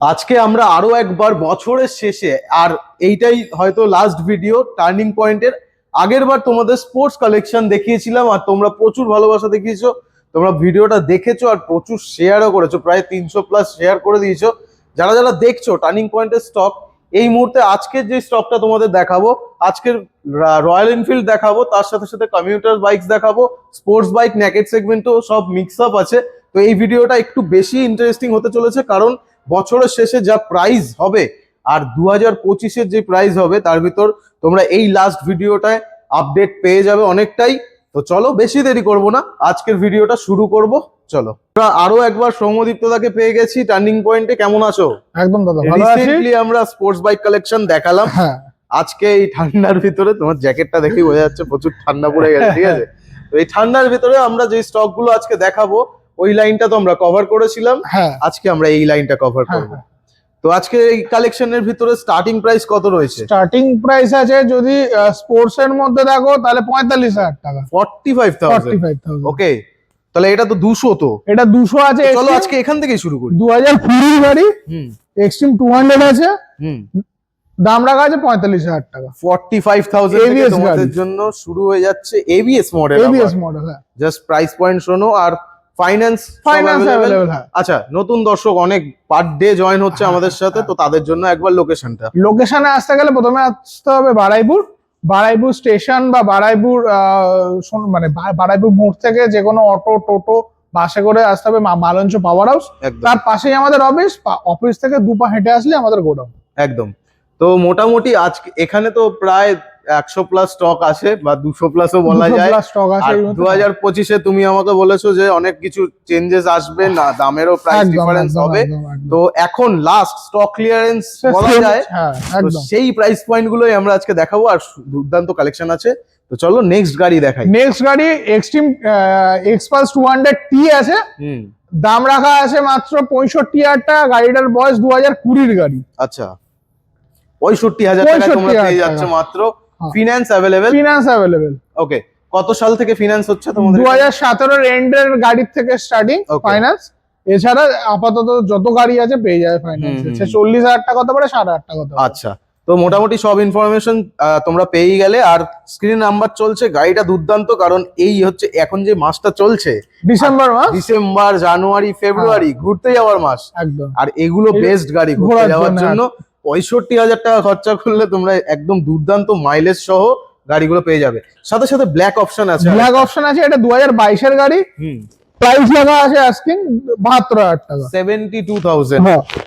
আজকে আমরা আরো একবার বছরের শেষে, আর এইটাই হয়তো লাস্ট ভিডিও টার্নিং পয়েন্টের। আগের বার তোমাদের স্পোর্টস কালেকশন দেখিয়েছিলাম আর তোমরা প্রচুর ভালোবাসা দেখিয়েছো, তোমরা ভিডিওটা দেখেছো আর প্রচুর শেয়ারও করেছো, প্রায় 300+ শেয়ার করে দিয়েছো। যারা যারা দেখছো টার্নিং পয়েন্টের স্টক, এই মুহূর্তে আজকের যে স্টকটা তোমাদের দেখাবো, আজকের রয়্যাল এনফিল্ড দেখাবো, তার সাথে সাথে কমিউটার বাইকস দেখাবো, স্পোর্টস বাইক নেকেড সেগমেন্টও সব মিক্স আপ আছে। তো এই ভিডিওটা একটু বেশি ইন্টারেস্টিং হতে চলেছে, কারণ বছরের শেষে যা প্রাইস হবে আর 2025-এর যে প্রাইস হবে তার ভিতর তোমরা এই লাস্ট ভিডিওটায় আপডেট পেয়ে যাবে অনেকটাই। তো চলো বেশি দেরি করব না, আজকের ভিডিওটা শুরু করব। চলো, আমরা আরো একবার সৌম্যদীপ্তদাকে পেয়ে গেছি টার্নিং পয়েন্টে। কেমন আছো? একদম দাদা, ভালো আছি। রিসেন্টলি আমরা স্পোর্টস বাইক কালেকশন দেখালাম। হ্যাঁ, আজকে এই ঠান্ডার ভিতরে, তোমার জ্যাকেটটা দেখেই বোঝা যাচ্ছে প্রচুর ঠান্ডা পড়ে গেছে, ঠিক আছে? তো এই ঠান্ডার ভিতরে আমরা যে স্টক গুলো আজকে দেখাবো, ওই লাইনটা তো আমরা কভার করেছিলাম, হ্যাঁ, আজকে আমরা এই লাইনটা কভার করব। হ্যাঁ। তো আজকে এই কালেকশনের ভিতরে স্টার্টিং প্রাইস কত রয়েছে? স্টার্টিং প্রাইস আছে যদি স্পোর্টস এর মধ্যে দেখো তাহলে 45,000 টাকা। 45,000। 45,000 ওকে, তাহলে এটা তো 200। তো এটা 200 আছে। চলো আজকে এখান থেকেই শুরু করি। 2020 গাড়ি, এক্সট্রিম 200 আছে, দাম রাখা আছে 45,000 টাকা। 45,000 থেকে তোমাদের জন্য শুরু হয়ে যাচ্ছে এবিএস মডেল। এবিএস মডেল, হ্যাঁ। জাস্ট প্রাইস পয়েন্ট শোনো, আর ফাইন্যান্স अवेलेबल, হ্যাঁ। আচ্ছা, নতুন দর্শক অনেক পার ডে জয়েন হচ্ছে আমাদের সাথে, তো তাদের জন্য একবার লোকেশনটা। লোকেশনে আসতে গেলে প্রথমে আসতে হবে বারাইপুর স্টেশন বা বারাইপুর মানে বারাইপুর মোড় থেকে যে কোনো অটো, টোটো, বাসে করে আসতে হবে মালঞ্চ পাওয়ার হাউস। তার পাশেই আমাদের অফিস থেকে 2 পা হেঁটে আসলে আমাদের গোডাউন। একদম। তো মোটামুটি আজকে এখানে তো প্রায় 100+ স্টক আছে, বা 200+ও বলা যায়। 2025-এ তুমি আমাকে বলেছো যে অনেক কিছু চেঞ্জেস আসবে, না দামেরও প্রাইস ডিফারেন্স হবে। তো এখন লাস্ট স্টক ক্লিয়ারেন্স বলা যায়, তো সেই প্রাইস পয়েন্ট গুলোই আমরা আজকে দেখাবো, আর দুর্দান্ত কালেকশন আছে। তো চলো নেক্সট গাড়ি দেখাই। নেক্সট গাড়ি এক্সট্রিম এক্সপালস 200T আছে। দাম রাখা আছে মাত্র 65,000 টাকা। গাড়িটার বয়স 2020-এর গাড়ি। আচ্ছা, 65,000 টাকা তোমরা পেয়ে যাচ্ছ মাত্র। Finance available. ওকে, কত সাল থেকে ফিনান্স হচ্ছে তোমাদের? 2017-এর এন্ডের গাড়ির থেকে স্টার্টিং ফাইন্যান্স। এছাড়া আপাতত যত গাড়ি আছে পেয়ে যায় ফাইন্যান্স। 40,000 টাকা হতে পারে, 60,000 টাকা হতে পারে। আচ্ছা, তো মোটামুটি সব ইনফরমেশন তোমরা পেয়ে গেলে। আর স্ক্রিন নাম্বার চলছে, গাড়িটা দুর্দান্ত, কারণ এই হচ্ছে এখন যে মাসটা চলছে, ডিসেম্বর, জানুয়ারি, ফেব্রুয়ারি, ঘুরতে যাওয়ার মাস একদম। আর এগুলো বেস্ট গাড়ি ঘুরতে যাওয়ার জন্য। 65,000 টাকা খরচা করলে তোমরা একদম দুর্দান্ত মাইলেজ সহ গাড়িগুলো পেয়ে যাবে। সাথে সাথে ব্ল্যাক অপশন আছে। এটা 2022-এর গাড়ি। প্রাইস লাগা আছে আস্কিং 72,000 টাকা। 72,000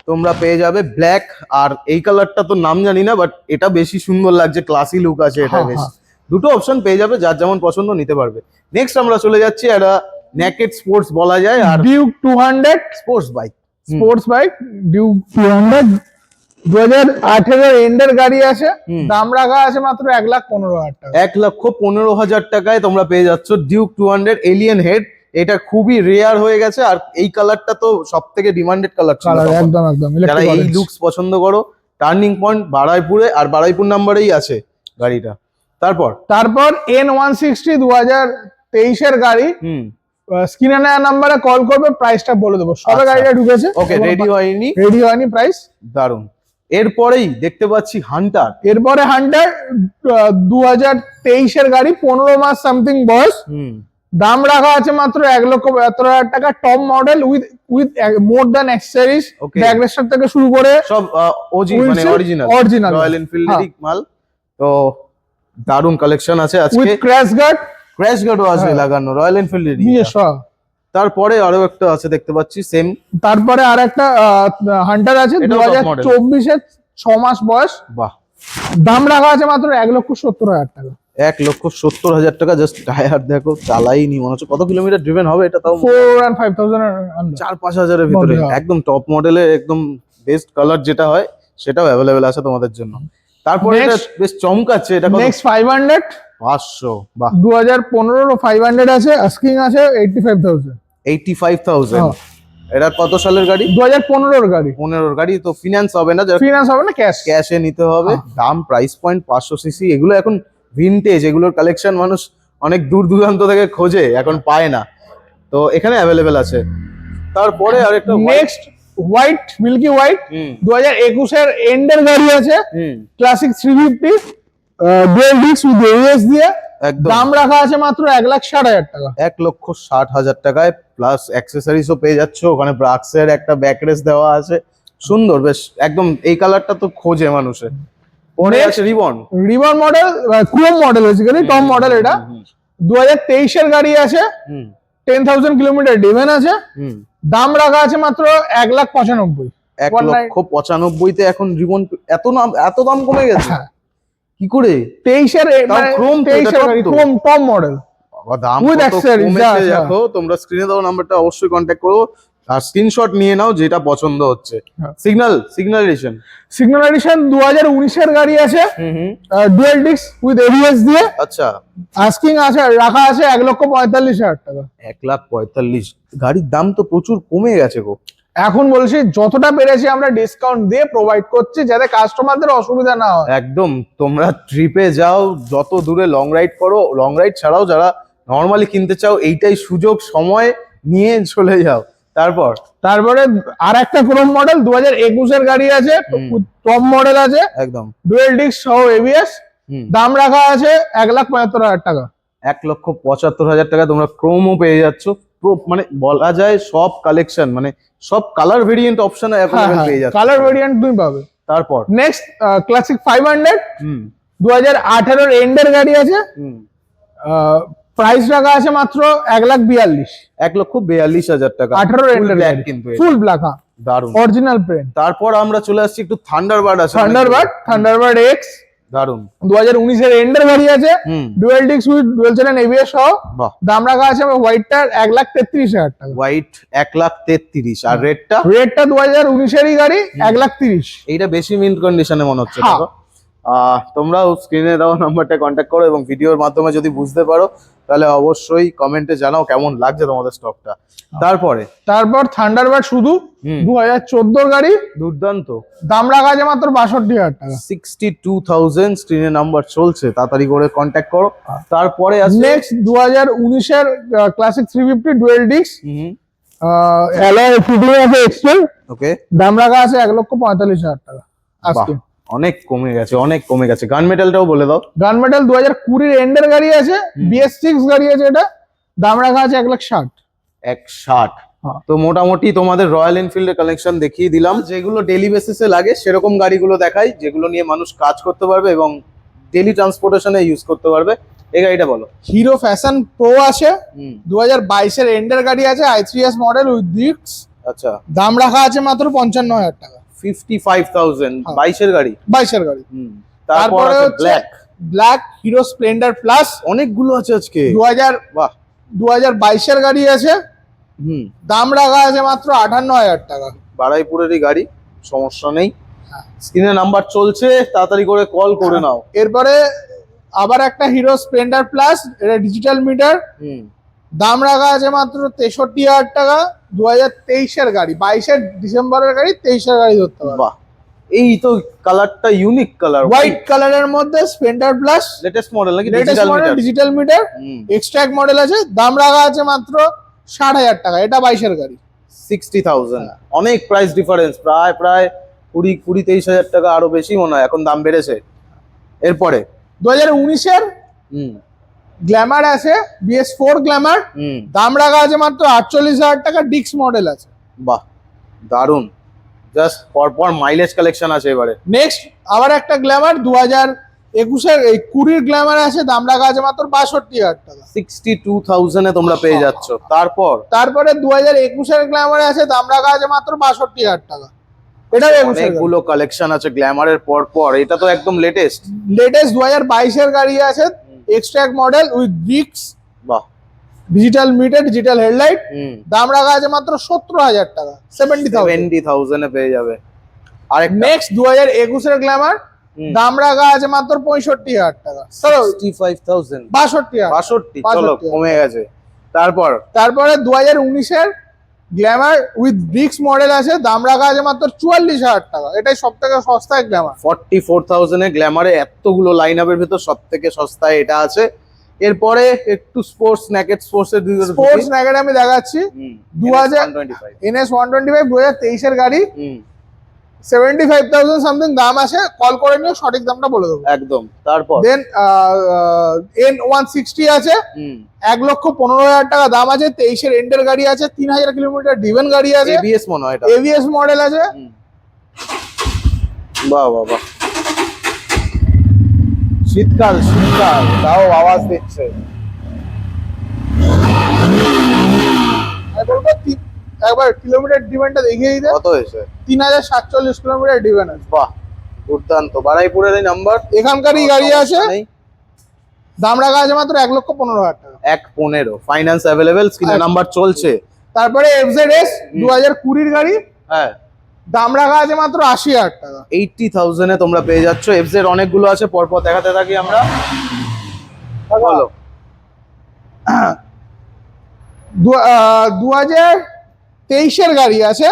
তোমরা পেয়ে যাবে ব্ল্যাক। আর এই কালারটা তো নাম জানি না, বাট এটা বেশি সুন্দর লাগছে, ক্লাসি লুক আছে এটা বেশ। দুটো অপশন পেয়ে যাবে, যার যেমন পছন্দ নিতে পারবে। নেক্সট আমরা চলে যাচ্ছি একটা নেকেড স্পোর্টস বলা যায়, আর ডিউক 200 স্পোর্টস বাইক। ডিউক 200 2018-এর এন্ডের গাড়ি আছে। দাম রাখা আছে মাত্র 1,15,000 টাকা। 1,15,000 টাকায় তোমরা পেয়ে যাচ্ছ ডিউক 200 এলিয়েন হেড। এটা খুবই রেয়ার হয়ে গেছে, আর এই কালারটা তো সব থেকে ডিমান্ডেড কালার ছিল। একদম। যারা এই লুকস পছন্দ করো, টার্নিং পয়েন্ট বারাইপুরে, আর বারাইপুর নাম্বারেই আছে গাড়িটা। তারপর N160 2023-এর গাড়ি। স্ক্রিনে নেওয়া নাম্বারে কল করবে, প্রাইসটা বলে দেবো। সবে গাড়িটা ঢুকেছে, ওকে, রেডি হয়নি প্রাইস। দারুন। এরপরেই দেখতে পাচ্ছি হান্টার। 2023-এর গাড়ি, 15 মাস সামথিং বয়স। দাম রাখা আছে মাত্র 1,72,000 টাকা। Top model with more than accessories, ব্যাকরেস্টার থেকে শুরু করে সব ওজি, মানে অরিজিনাল রয়্যাল এনফিল্ডেরই মাল। তো দারুন কালেকশন আছে আজকে। উইথ ক্র্যাশ গার্ডও আছে লাগানো, রয়্যাল এনফিল্ডেরই। তারপরে আরো একটা আছে দেখতে পাচ্ছি সেম। তারপরে আর একটা হান্টার আছে 2024-এর 6 মাস বয়স। বাহ। দাম রাখা আছে মাত্র 1,70,000 টাকা। 1,70,000 টাকা। জাস্ট টায়ার দেখো, চালাইনি মনে হচ্ছে। কত কিলোমিটার ড্রিভেন হবে এটা? তাও 4 and 5,000 4-5,000-এর ভিতরে। একদম টপ মডেলের, একদম বেস্ট কালার যেটা হয় সেটাও অ্যাভেলেবেল আছে তোমাদের জন্য। তারপরে এটা বেশ চমকাচ্ছে, এটা নেক্সট 500 500। বাহ। 2015-এর 500 আছে, আস্কিং আছে 85,000। 85,000। এটা কত সালের গাড়ি? 2015-এর গাড়ি। 15-এর গাড়ি। তো ফিনান্স হবে না, ক্যাশে নিতে হবে। দাম, প্রাইস পয়েন্ট 500 সিসি। এগুলো এখন ভিনটেজ, এগুলোর কালেকশন মানুষ অনেক দূর দূরান্ত থেকে খোঁজে, এখন পায় না। তো এখানে অ্যাভেলেবেল আছে। তারপরে আরেকটা নেক্সট হোয়াইট, মিল্কি হোয়াইট, হুম 2021 এন্ডের গাড়ি আছে, হুম classic 350 dual disc with ABS দিয়ে। একদম দাম রাখা আছে মাত্র 1,60,000 টাকা। 1,60,000 টাকায়, প্লাস অ্যাক্সেসরিজও পেয়ে যাচ্ছ। ওখানে ব্রাক্সের একটা ব্যাকরেস দেওয়া আছে, সুন্দর বেশ একদম। এই কালারটা তো খোঁজে মানুষে। পরে Next, আছে ribbon. Ribbon model, Chrome model basically, top model এটা। 2023 এর গাড়ি আছে, হুম 10,000 কিলোমিটার ডিভেন আছে। হুম দাম রাখা আছে মাত্র 1,95,000। 1,95,000-তে এখন রিবন এত দাম কমে গেছে হ্যাঁ, কি করে? 23 এর তাও মানে Chrome তো, 23 এটা এর top গাড়ি, তো। Chrome top model. বাবা, দাম With কত accessories, কমেছে যা, যা। দেখো। তোমরা স্ক্রিনে দেওয়া নাম্বারটা অবশ্যই কন্ট্যাক্ট করো আর স্ক্রিনশট নিয়ে নাও যেটা পছন্দ হচ্ছে। হ্যাঁ। Signal addition. সিগন্যাল এডিশন 2019 এর গাড়ি আছে, হুম ডুয়াল ডিস্ক উইথ এবিএস দিয়ে। আচ্ছা, আস্কিং আছে, রাখা আছে 1,45,000 টাকা। 1,45,000। গাড়ির দাম তো প্রচুর কমে গেছে গো। এখন বলছি যতটা পেরেছি আমরা ডিসকাউন্ট দিয়ে প্রোভাইড করছি, যাতে কাস্টমারদের অসুবিধা না হয়। একদম, তোমরা ট্রিপে যাও, যত দূরে লং রাইড করো, লং রাইড ছাড়াও যারা নর্মালি কিনতে চাও, এইটাই সুযোগ, সময় নিয়ে চলে যাও। তারপরে আর একটা ক্রোম মডেল 2021 এর গাড়ি আছে, টপ মডেল আছে, একদম ডুয়াল ডিস্ক সহ এবিএস। হুম দাম রাখা আছে 1,75,000 টাকা। 1,75,000 টাকা তোমরা ক্রোমও পেয়ে যাচ্ছ। মানে বলা যায় সব কালেকশন, মানে সব কালার ভেরিয়েন্ট অপশন অ্যাভেলেবল পেয়ে যাচ্ছ। কালার ভেরিয়েন্ট তুমি পাবে। তারপর নেক্সট ক্লাসিক 500 হুম 2018 এর এন্ডের গাড়ি আছে। হুম প্রাইস রাখা আছে মাত্র 1,42,000। 1,42,000 টাকা। 18 এন্ডের ব্ল্যাক গাড়ি, কিন্তু ফুল ব্ল্যাক, দারুন। Original print. তারপর আমরা চলে আসছি একটু থান্ডারবার্ড আছে। থান্ডারবার্ড এক্স দারুন। 2019 এর এন্ডের গাড়ি আছে, হুম dual disc with dual channel ABS সহ। বাহ, দাম রাখা আছে হোয়াইটটার 1,33,000 টাকা। হোয়াইট 1,33,000 আর রেডটা? রেডটা 2019 এরই গাড়ি, 1,30,000। এইটা বেশি মিন্ট কন্ডিশনে মনে হচ্ছে। হ্যাঁ। দেখো, তোমরাও স্ক্রিনে দেওয়া নাম্বারটা কন্ট্যাক্ট করো এবং ভিডিওর মাধ্যমে যদি বুঝতে পারো তাহলে অবশ্যই কমেন্টে জানাও কেমন লাগছে তোমাদের স্টকটা। তারপর থান্ডারবার্ড শুধু হুম 2014 গাড়ি, দুর্দান্ত। দাম রাখা আছে মাত্র 62,000 টাকা। 62,000 স্ক্রিনে নাম্বার চলছে, তাড়াতাড়ি করে কন্ট্যাক্ট করো। তারপরে আছে নেক্সট 2019 এর ক্লাসিক 350 ডুয়াল ডিস্ক, হুম অ্যালয় ফিটিং আছে এক্সটেল। ওকে, দাম রাখা আছে 1,45,000 টাকা আজকে। অনেক কমে গেছে, অনেক কমে গেছে। গান মেটালটাও বলে দাও। গান মেটাল 2020 এর এন্ডের গাড়ি আছে, BS6 গাড়ি আছে, এটা দাম রাখা আছে 1,60,000। 1,60,000। হ্যাঁ। তো মোটামুটি তোমাদের রয়্যাল এনফিল্ডের কালেকশন দেখিয়ে দিলাম, যেগুলো ডেলি বেসিসে লাগে সেরকম গাড়িগুলো দেখাই, যেগুলো নিয়ে মানুষ কাজ করতে পারবে এবং ডেলি ট্রান্সপোর্টেশনে ইউজ করতে পারবে। এই গাড়িটা বলো। হিরো ফ্যাশন প্রো আছে, হুম 2022 এর এন্ডের গাড়ি আছে, i3s মডেল উইথ ডিস্ক। আচ্ছা, দাম রাখা আছে মাত্র 55,000 টাকা। 55,000 হ্যাঁ। 22 এর গাড়ি। 22 এর গাড়ি। হুম তারপর তারপরে আছে হচ্ছে black. Black hero Splendor plus, অনেকগুলো আছে আজকে। 2000 বাহ। 2022 এর গাড়ি আছে, হুম দাম রাখা আছে মাত্র 58,000 টাকা। বারাইপুরেরই গাড়ি, সমস্যা নেই। হ্যাঁ। স্ক্রিনে নাম্বার চলছে, তাড়াতাড়ি করে কল করে নাও। এরপরে আবার একটা হিরো স্প্লেন্ডার প্লাস, এটা ডিজিটাল মিটার। হুম দাম রাখা আছে মাত্র 63,000 টাকা। 2023 এর গাড়ি, 22 ডিসেম্বরের গাড়ি, 23 এর গাড়ি ধরতে পারবে। বাহ, এই তো কালারটা ইউনিক কালার, হোয়াইট কালারের মধ্যে স্প্লেন্ডার প্লাস, লেটেস্ট মডেল নাকি? Latest digital model, meter. Digital meter, হুম এক্সট্রাক মডেল আছে। দাম রাখা আছে মাত্র 60,000 টাকা। এটা 22 এর গাড়ি। 60,000। অনেক প্রাইস ডিফারেন্স, প্রায় 23,000 টাকা, আরো বেশি মনে হয়, এখন দাম বেড়েছে। এরপরে 2019 এর হুম গ্ল্যামার আছে, BS4 গ্ল্যামার। হুম দাম রাখা আছে মাত্র 48,000 টাকা। ডিক্স মডেল আছে। বাহ, দারুন। জাস্ট পরপর মাইলেজ কালেকশন আছে এবারে। নেক্সট আবার একটা গ্ল্যামার 2021 এর 20 গ্ল্যামার আছে, দাম রাখা আছে মাত্র 62,000 টাকা। 62,000 এ তোমরা পেয়ে যাচ্ছ। তারপরে 2021 এর গ্ল্যামার আছে, দাম রাখা আছে মাত্র 62,000 টাকা। এটা 21 এর অনেকগুলো কালেকশন আছে গ্ল্যামারের পর। এটা তো একদম লেটেস্ট। লেটেস্ট 2022 এর গাড়ি আছে, এক্সট্রাক মডেল উইথ ডিক্স, বাহ। Digital meter, digital headlight. হুম দাম রাখা আছে মাত্র 70,000 টাকা। 70,000। 70,000 এ পেয়ে যাবে। আরেকটা নেক্সট 2021 এর গ্ল্যামার, হুম। দাম রাখা আছে মাত্র 65,000 টাকা। চলো 65,000। 62,000। 62, চলো 62,000 কমে গেছে। তারপরে 2019 এর গ্ল্যামার উইথ ডিক্স মডেল আছে, দাম রাখা আছে মাত্র 44,000 টাকা। এটাই সব থেকে সস্তায় গ্ল্যামার। 44,000 এ গ্ল্যামারে এতগুলো লাইন আপের ভিতর সব থেকে সস্তায় এটা আছে। এরপরে একটু স্পোর্টস নেকেড স্পোর্টস এর দিকে স্পোর্টস ন্যাগেট আমি দেখাচ্ছি 2000 NS 125 2023 এর গাড়ি, 75,000 সামথিং দাম আছে, কল করে নিও, সঠিক দামটা বলে দেবো। একদম। তারপর দেন N160 আছে, 1,15,000 টাকা দাম আছে, 23 এর এন্ডের গাড়ি আছে, 3000 কিলোমিটার ডিভেন গাড়ি আছে, এবিএস মনে হয় এটা। এবিএস মডেল আছে। বাহ বাহ বাহ, শীতকাল শীতকাল তাও আওয়াজ দিচ্ছে। আমি বলবো একবার কিলোমিটার ডিভেনটা দেখিয়ে দিতে। কত হয়েছে? 3047 কিলোমিটার ডিভেন আছে। বাহ, দুর্দান্ত। বারাইপুরের এই নাম্বার, এখানকারই গাড়ি আছে, দাম রাখা আছে মাত্র 1,15,000 টাকা। 1,15,000 ফাইন্যান্স অ্যাভেলেবেল, স্ক্রিনে নাম্বার চলছে। তারপরে FZS 2020 গাড়ি, হ্যাঁ, দাম রাখা আছে মাত্র 80,000 টাকা। 80,000 এ তোমরা পেয়ে যাচ্ছ। এফজেড অনেকগুলো আছে, পরপর দেখাতে থাকি আমরা। বলো। 2023 এর গাড়ি আছে,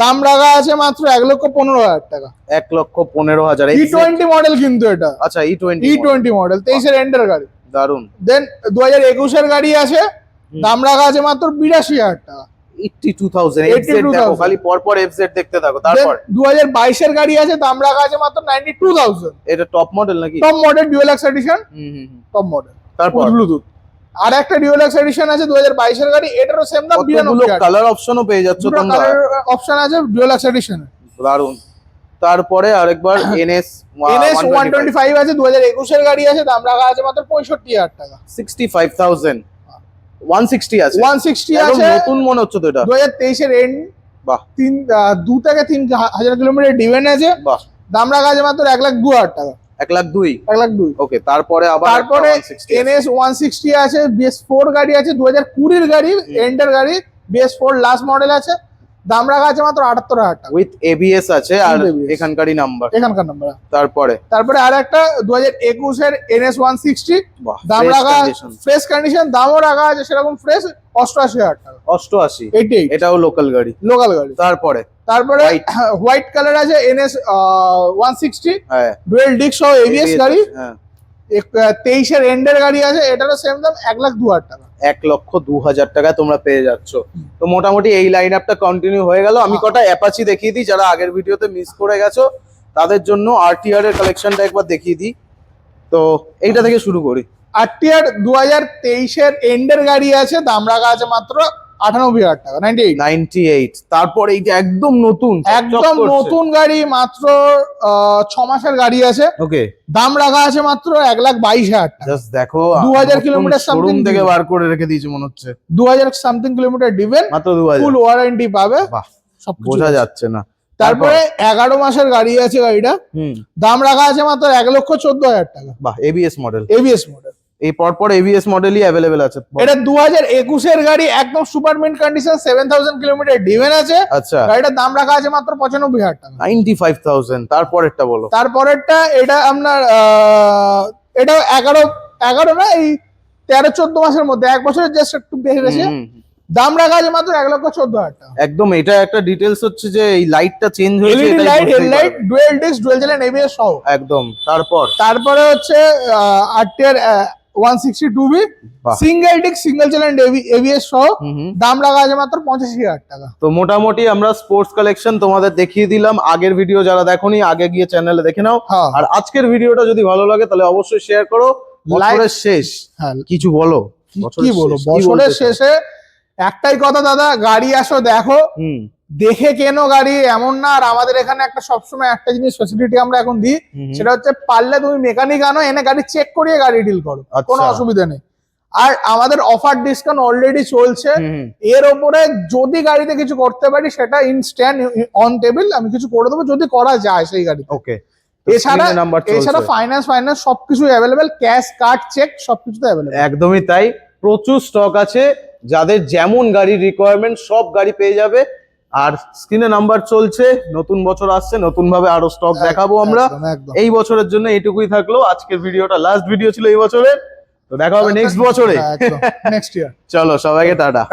দাম রাখা আছে মাত্র 1,15,000 টাকা। 1,15,000 E20 মডেল কিন্তু এটা। আচ্ছা, E20 মডেল 23 এর এন্ডের গাড়ি, দারুন। দেন 2021 এর গাড়ি আছে, দাম রাখা আছে মাত্র 82,000 টাকা। 82,000 এফজেড দেখো, খালি পরপর এফজেড দেখতে থাকো। তারপর 2022 এর গাড়ি আছে, দাম রাখা আছে মাত্র 92,000। এটা টপ মডেল নাকি? Top model dual edition, top model. তারপর ব্লুটুথ আর একটা ডুয়াল এডিশন আছে 2022 এর গাড়ি, এটারও সেম দাম 92,000। কালার অপশনও পেয়ে যাচ্ছ তোমরা, কালার অপশন আছে ডুয়াল এডিশনে। দারুন। তারপরে আরেকবার NS 125 আছে, 2021 এর গাড়ি আছে, দাম রাখা আছে মাত্র 65,000 টাকা। 65,000। 160 আছে, 160 একদম আছে, নতুন মনে হচ্ছে তো এটা। 2023 এর এন্ড, বাহ। 2 থেকে 3,000 কিলোমিটার ডিভেন আছে, বাহ। দাম রাখা আছে মাত্র 1,02,000 টাকা। 1,02,000। 1,02,000। ওকে, তারপরে আবার তারপরে NS 160 আছে, BS4 গাড়ি আছে, 2020 এর গাড়ি, এন্ডার গাড়ি, BS4 লাস্ট মডেল আছে, দাম রাখা আছে মাত্র 78,000 টাকা। উইথ ABS আছে আর With ABS এখানকারই নাম্বার। এখানকার নাম্বার। তারপরে আর একটা 2021 এর NS 160, বাহ, দাম fresh রাখা condition। ফ্রেশ কন্ডিশন, দামও রাখা আছে সেরকম ফ্রেশ, 88,000 টাকা। 88, 88 এটাও লোকাল গাড়ি। লোকাল গাড়ি। তারপরে হোয়াইট কালার আছে NS 160, হ্যাঁ, ডুয়েল ডিস্ক সহ ABS গাড়ি, হ্যাঁ, 23 এর এন্ডের গাড়ি আছে, এটারও সেম দাম 1,02,000 টাকা। 1,02,000 টাকায় তোমরা পেয়ে যাচ্ছ। তো মোটামুটি এই লাইন আপটা কন্টিনিউ হয়ে গেল। আমি কটা অ্যাপাচি দেখিয়ে দিই, যারা আগের ভিডিওতে মিস করে গেছো তাদের জন্য RTR এর কালেকশনটা একবার দেখিয়ে দিই। তো এইটা থেকে শুরু করি। RTR 2023 এর এন্ডের গাড়ি আছে, দাম রাখা আছে মাত্র 98,000 টাকা। 98। তারপর এইটা একদম নতুন, একদম নতুন গাড়ি, মাত্র 6 মাসের গাড়ি আছে, ওকে, দাম রাখা আছে মাত্র 1,22,000 টাকা। জাস্ট দেখো, 2000 কিলোমিটার শোরুম থেকে বার করে রেখে দিয়েছে মনে হচ্ছে। 2000 সামথিং কিলোমিটার ডিভেন, মাত্র 2000, ফুল ওয়ারেন্টি পাবে। বাহ, সবকিছু বোঝা যাচ্ছে না। তারপরে 11 মাসের গাড়ি আছে গাড়িটা, দাম রাখা আছে মাত্র 1,14,000 টাকা। বাহ, ABS মডেল। ABS model. এই পরপর ABS মডেলই অ্যাভেলেবেল আছে। এটা 2021 এর গাড়ি, একদম সুপার মিন্ট কন্ডিশন, 7,000 কিলোমিটার ডিভেন আছে। আচ্ছা, গাড়িটার দাম রাখা আছে মাত্র 95,000 টাকা। 95,000। তারপরেরটা বলো। তারপরেরটা এটা আপনার এটা 11 না, এই 13-14 মাসের মধ্যে, 1 বছরের জাস্ট একটু বেশি গেছে, দাম রাখা আছে মাত্র 1,14,000 টাকা। একদম, এটা একটা ডিটেলস হচ্ছে যে এই লাইটটা চেঞ্জ হয়েছে, LED light, headlight, dual disk, dual channel ABS সহ। একদম। তারপরে হচ্ছে RTR 162B, single disc, single channel ABS সহ, দাম রাখা আছে মাত্র 85,000 টাকা। তো মোটামুটি আমরা স্পোর্টস কালেকশন তোমাদের দেখিয়ে দিলাম। আগের ভিডিও যারা দেখোনি আগে গিয়ে চ্যানেলে দেখে নাও। আর আজকের ভিডিওটা যদি ভালো লাগে তাহলে অবশ্যই শেয়ার করো। বছরের শেষ, কিছু বলো। কি বলো, বছরের শেষে একটাই কথা দাদা, গাড়ি আসো দেখো, দেখে কেন গাড়ি, এমন না। আর আমাদের এখানে একটা সবসময় একটা জিনিস ফ্যাসিলিটি আমরা এখন দিই, সেটা হচ্ছে পারলে তুমি মেকানিক আনো, এনে গাড়ি চেক করিয়ে গাড়ি ডিল করো, কোনো অসুবিধা নেই। আর আমাদের অফার ডিসকাউন্ট অলরেডি চলছে। এর ওপরে যদি গাড়িতে কিছু করতে পারি সেটা ইনস্ট্যান্ট অন টেবিল আমি কিছু করে দেবো, যদি করা যায় সেই গাড়ি। ওকে, এছাড়া ফাইন্যান্স সবকিছু অ্যাভেলেবেল, ক্যাশ, কার্ড, চেক সবকিছুতে অ্যাভেলেবেল। একদমই তাই, প্রচুর স্টক আছে। যাদের যেমন গাড়ির রিকোয়ারমেন্ট সব গাড়ি পেয়ে যাবে। আর স্ক্রিনে নাম্বার চলছে, নতুন বছর আসছে, নতুন ভাবে আরো স্টক দেখাবো আমরা। এই বছরের জন্য এইটুকুই থাকলো। আজকের ভিডিওটা লাস্ট ভিডিও ছিল এই বছরের। তো দেখা হবে নেক্সট বছরে, নেক্সট ইয়ার। চলো সবাইকে টাটা।